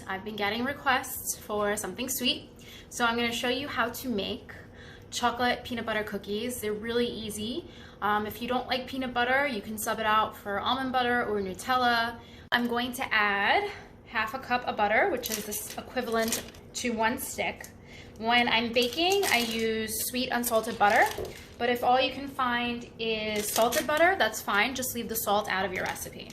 I've been getting requests for something sweet, so I'm going to show you how to make chocolate peanut butter cookies. They're really easy. If you don't like peanut butter, you can sub it out for almond butter or Nutella. I'm going to add half a cup of butter, which is this equivalent to 1 stick. When I'm baking, I use sweet unsalted butter, but if all you can find is salted butter, that's fine. Just leave the salt out of your recipe.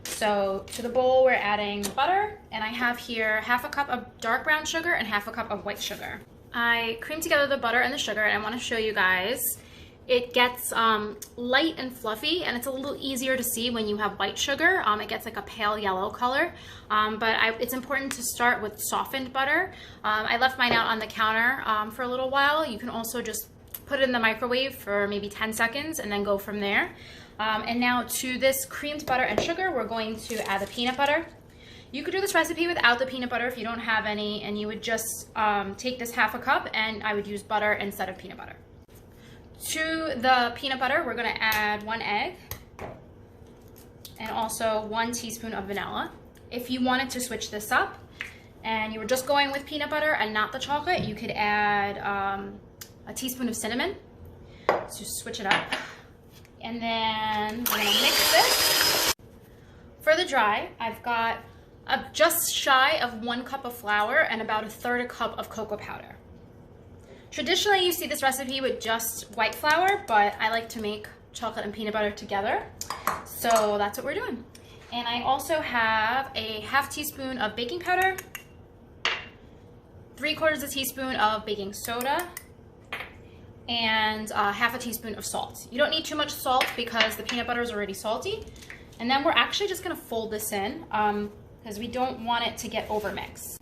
So to the bowl, we're adding butter, and I have here half a cup of dark brown sugar and half a cup of white sugar. I cream together the butter and the sugar, and I want to show you guys. It gets light and fluffy, and it's a little easier to see when you have white sugar. It gets like a pale yellow color, but it's important to start with softened butter. I left mine out on the counter for a little while. You can also just put it in the microwave for maybe 10 seconds and then go from there. And now to this creamed butter and sugar, we're going to add the peanut butter. You could do this recipe without the peanut butter if you don't have any, and you would just take this half a cup, and I would use butter instead of peanut butter. To the peanut butter, we're going to add 1 egg and also 1 teaspoon of vanilla. If you wanted to switch this up and you were just going with peanut butter and not the chocolate, you could add a teaspoon of cinnamon to switch it up. And then we're going to mix this. For the dry, I've got just shy of 1 cup of flour and about 1/3 cup of cocoa powder. Traditionally, you see this recipe with just white flour, but I like to make chocolate and peanut butter together, so that's what we're doing. And I also have a half teaspoon of baking powder, 3/4 teaspoon of baking soda, and half a teaspoon of salt. You don't need too much salt because the peanut butter is already salty. And then we're actually just gonna fold this in because we don't want it to get overmixed.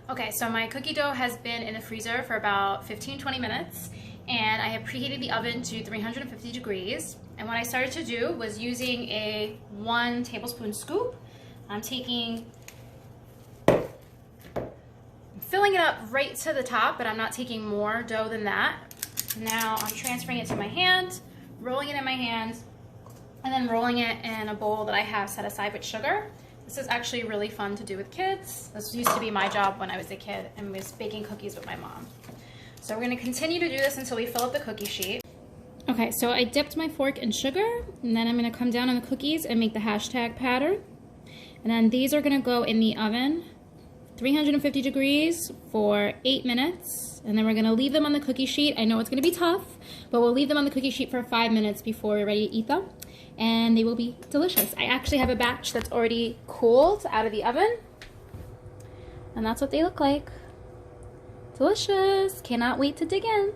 Okay, so my cookie dough has been in the freezer for about 15-20 minutes, and I have preheated the oven to 350 degrees. And what I started to do was using a 1 tablespoon scoop. I'm filling it up right to the top, but I'm not taking more dough than that. Now I'm transferring it to my hand, rolling it in my hand, and then rolling it in a bowl that I have set aside with sugar. This is actually really fun to do with kids. This used to be my job when I was a kid and was baking cookies with my mom. So we're gonna continue to do this until we fill up the cookie sheet. Okay, so I dipped my fork in sugar, and then I'm gonna come down on the cookies and make the hashtag pattern. And then these are gonna go in the oven, 350 degrees for 8 minutes. And then we're gonna leave them on the cookie sheet. I know it's gonna be tough, but we'll leave them on the cookie sheet for 5 minutes before we're ready to eat them. And they will be delicious. I actually have a batch that's already cooled out of the oven. And that's what they look like. Delicious. Cannot wait to dig in.